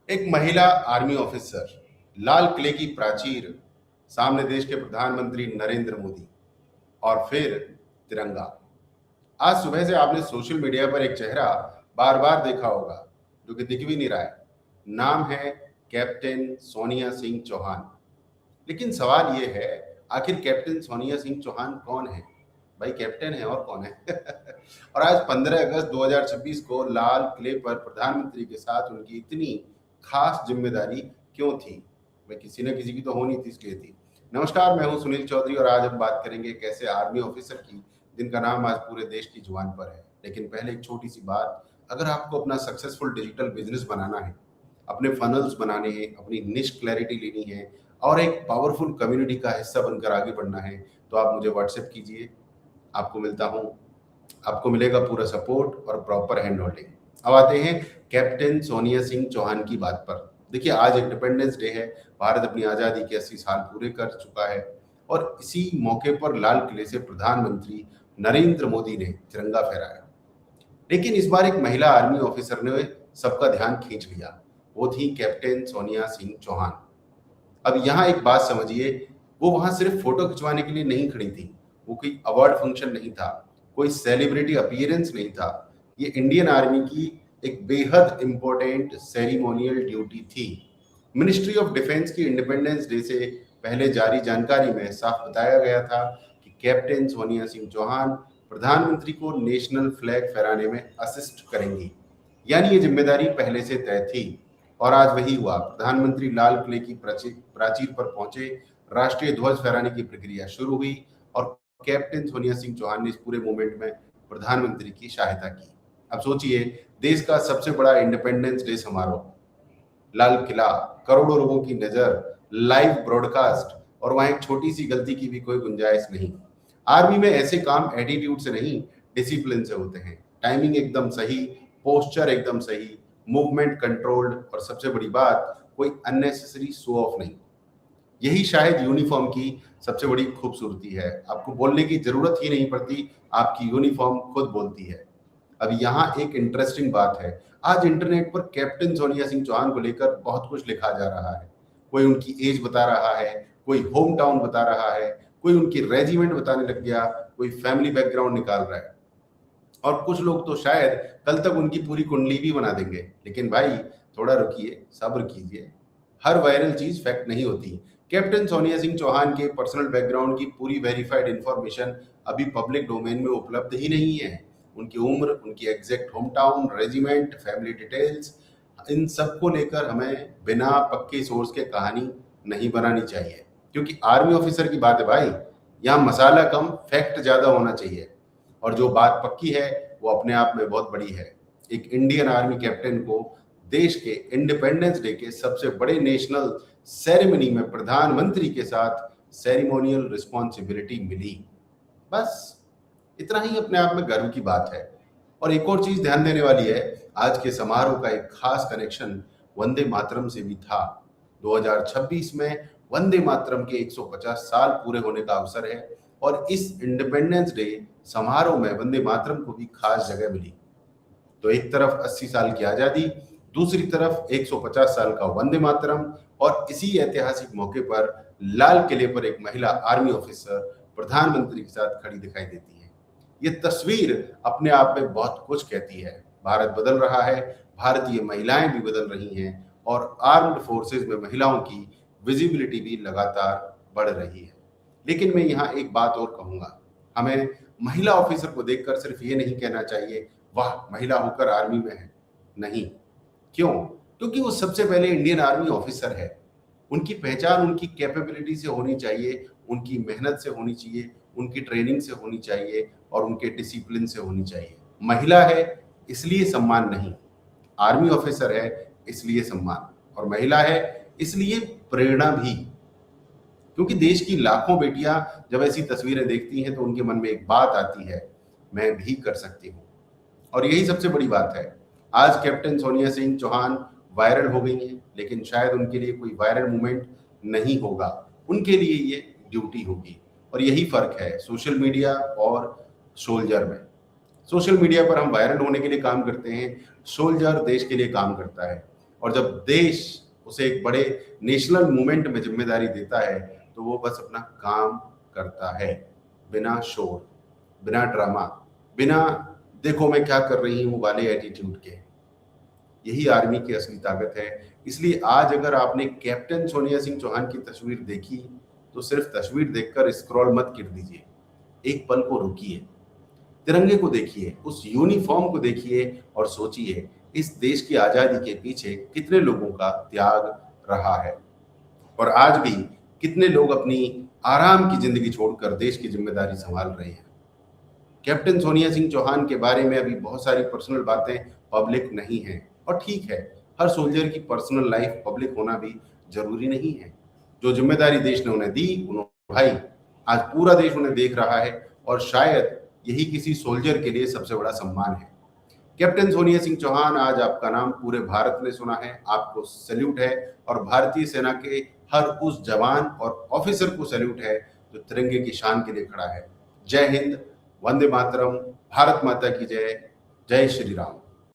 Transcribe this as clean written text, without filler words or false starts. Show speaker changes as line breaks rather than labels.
एक महिला army officer, लाल किले की प्राचीर, सामने देश के प्रधानमंत्री नरेंद्र मोदी और फिर तिरंगा। आज सुबह से आपने सोशल मीडिया पर एक चेहरा बार बार देखा होगा जो कि दिख भी नहीं रहा है। नाम है कैप्टन सोनिया सिंह चौहान। लेकिन सवाल ये है, आखिर कैप्टन सोनिया सिंह चौहान कौन है? भाई कैप्टन है और कौन है? और आज 15 अगस्त 2026 को लाल किले पर प्रधानमंत्री के साथ उनकी इतनी खास जिम्मेदारी क्यों थी? भाई किसी न किसी की तो होनी थी, इसलिए थी। नमस्कार, मैं हूं सुनील चौधरी और आज हम बात करेंगे एक ऐसे आर्मी ऑफिसर की जिनका नाम आज पूरे देश की जुबान पर है। लेकिन पहले एक छोटी सी बात, अगर आपको अपना सक्सेसफुल डिजिटल बिजनेस बनाना है, अपने फनल्स बनाने हैं, अपनी निश क्लैरिटी लेनी है और एक पावरफुल कम्युनिटी का हिस्सा बनकर आगे बढ़ना है, तो आप मुझे व्हाट्सएप कीजिए। आपको मिलता हूँ, आपको मिलेगा पूरा सपोर्ट और प्रॉपर हैंड होल्डिंग। अब आते हैं कैप्टन सोनिया सिंह चौहान की बात पर। देखिए, आज इंडिपेंडेंस डे है। भारत अपनी आज़ादी के 80 साल पूरे कर चुका है और इसी मौके पर लाल किले से प्रधानमंत्री नरेंद्र मोदी ने तिरंगा फहराया। लेकिन इस बार एक महिला आर्मी ऑफिसर ने सबका ध्यान खींच लिया। वो थी कैप्टन सोनिया सिंह चौहान। अब यहाँ एक बात समझिए, वो वहां सिर्फ फोटो खिंचवाने के लिए नहीं खड़ी थी। वो कोई अवार्ड फंक्शन नहीं था, कोई सेलिब्रिटी अपीयरेंस नहीं था। ये इंडियन आर्मी की एक बेहद इंपॉर्टेंट सेरिमोनियल ड्यूटी थी। मिनिस्ट्री ऑफ डिफेंस की इंडिपेंडेंस डे से पहले जारी जानकारी में साफ बताया गया था कि कैप्टन सोनिया सिंह चौहान प्रधानमंत्री को नेशनल फ्लैग फहराने में असिस्ट करेंगी। यानी ये जिम्मेदारी पहले से तय थी और आज वही हुआ। प्रधानमंत्री लाल किले की प्राचीर पर पहुंचे, राष्ट्रीय ध्वज फहराने की प्रक्रिया शुरू हुई और कैप्टन सोनिया सिंह चौहान ने इस पूरे मूवमेंट में प्रधानमंत्री की सहायता की। अब सोचिए, देश का सबसे बड़ा इंडिपेंडेंस डे समारोह, लाल किला, करोड़ों लोगों की नजर, लाइव ब्रॉडकास्ट और वहां एक छोटी सी गलती की भी कोई गुंजाइश नहीं। आर्मी में ऐसे काम एटीट्यूड से नहीं, डिसिप्लिन से होते हैं। टाइमिंग एकदम सही, पोस्चर एकदम सही, मूवमेंट कंट्रोल्ड और सबसे बड़ी बात, कोई अननेसेसरी शो ऑफ नहीं। यही शायद यूनिफॉर्म की सबसे बड़ी खूबसूरती है। आपको बोलने की जरूरत ही नहीं पड़ती, आपकी यूनिफॉर्म खुद बोलती है। अब यहाँ एक इंटरेस्टिंग बात है। आज इंटरनेट पर कैप्टन सोनिया सिंह चौहान को लेकर बहुत कुछ लिखा जा रहा है। कोई उनकी एज बता रहा है, कोई होम टाउन बता रहा है, कोई उनकी रेजिमेंट बताने लग गया, कोई फैमिली बैकग्राउंड निकाल रहा है और कुछ लोग तो शायद कल तक उनकी पूरी कुंडली भी बना देंगे। लेकिन भाई, थोड़ा रुकिए, सब्र कीजिए। हर वायरल चीज फैक्ट नहीं होती। कैप्टन सोनिया सिंह चौहान के पर्सनल बैकग्राउंड की पूरी वेरीफाइड इंफॉर्मेशन अभी पब्लिक डोमेन में उपलब्ध ही नहीं है। उनकी उम्र, उनकी exact hometown, regiment, family details, इन सब को लेकर हमें बिना पक्के सोर्स के कहानी नहीं बनानी चाहिए, क्योंकि आर्मी ऑफिसर की बात है भाई। यहाँ मसाला कम, फैक्ट ज्यादा होना चाहिए। और जो बात पक्की है वो अपने आप में बहुत बड़ी है। एक इंडियन आर्मी कैप्टन को देश के इंडिपेंडेंस डे के सबसे बड़े नेशनल सेरेमनी में प्रधानमंत्री के साथ सेरिमोनियल रिस्पॉन्सिबिलिटी मिली। बस इतना ही अपने आप में गर्व की बात है। और एक और चीज ध्यान देने वाली है, आज के समारोह का एक खास कनेक्शन वंदे मातरम से भी था। 2026 में वंदे मातरम के 150 साल पूरे होने का अवसर है और इस इंडिपेंडेंस डे समारोह में वंदे मातरम को भी खास जगह मिली। तो एक तरफ 80 साल की आजादी, दूसरी तरफ 150 साल का वंदे मातरम और इसी ऐतिहासिक मौके पर लाल किले पर एक महिला आर्मी ऑफिसर प्रधानमंत्री के साथ खड़ी दिखाई देती है। ये तस्वीर अपने आप में बहुत कुछ कहती है। भारत बदल रहा है, भारतीय महिलाएं भी बदल रही हैं और आर्म्ड फोर्सेस में महिलाओं की विजिबिलिटी भी लगातार बढ़ रही है। लेकिन मैं यहाँ एक बात और कहूंगा, हमें महिला ऑफिसर को देखकर सिर्फ ये नहीं कहना चाहिए वाह महिला होकर आर्मी में है। नहीं। क्यों? क्योंकि वो सबसे पहले इंडियन आर्मी ऑफिसर है। उनकी पहचान उनकी कैपेबिलिटी से होनी चाहिए, उनकी मेहनत से होनी चाहिए, उनकी ट्रेनिंग से होनी चाहिए और उनके डिसिप्लिन से होनी चाहिए। महिला है इसलिए सम्मान नहीं, आर्मी ऑफिसर है इसलिए सम्मान, और महिला है इसलिए प्रेरणा भी। क्योंकि देश की लाखों बेटियां जब ऐसी तस्वीरें देखती हैं तो उनके मन में एक बात आती है, मैं भी कर सकती हूँ। और यही सबसे बड़ी बात है। आज कैप्टन सोनिया सिंह चौहान वायरल हो गई हैं, लेकिन शायद उनके लिए कोई वायरल मूवमेंट नहीं होगा, उनके लिए ये ड्यूटी होगी। और यही फर्क है सोशल मीडिया और सोल्जर में। सोशल मीडिया पर हम वायरल होने के लिए काम करते हैं, सोल्जर देश के लिए काम करता है। और जब देश उसे एक बड़े नेशनल मूवमेंट में जिम्मेदारी देता है तो वो बस अपना काम करता है, बिना शोर, बिना ड्रामा, बिना देखो मैं क्या कर रही हूं वाले एटीट्यूड के। यही आर्मी की असली ताकत है। इसलिए आज अगर आपने कैप्टन सोनिया सिंह चौहान की तस्वीर देखी तो सिर्फ तस्वीर देखकर स्क्रॉल मत कर दीजिए, एक पल को रुकिए, तिरंगे को देखिए, उस यूनिफॉर्म को देखिए और सोचिए इस देश की आजादी के पीछे कितने लोगों का त्याग रहा है और आज भी कितने लोग अपनी आराम की जिंदगी छोड़कर देश की जिम्मेदारी संभाल रहे हैं। कैप्टन सोनिया सिंह चौहान के बारे में अभी बहुत सारी पर्सनल बातें पब्लिक नहीं हैं और ठीक है, हर सोल्जर की पर्सनल लाइफ पब्लिक होना भी जरूरी नहीं है। जो जिम्मेदारी देश ने उन्हें दी उन्होंने भाई, आज पूरा देश उन्हें देख रहा है और शायद यही किसी सोल्जर के लिए सबसे बड़ा सम्मान है। कैप्टन सोनिया सिंह चौहान, आज आपका नाम पूरे भारत ने सुना है, आपको सैल्यूट है और भारतीय सेना के हर उस जवान और ऑफिसर को सैल्यूट है जो तिरंगे की शान के लिए खड़ा है। जय हिंद, वंदे मातरम, भारत माता की जय, जय श्री राम।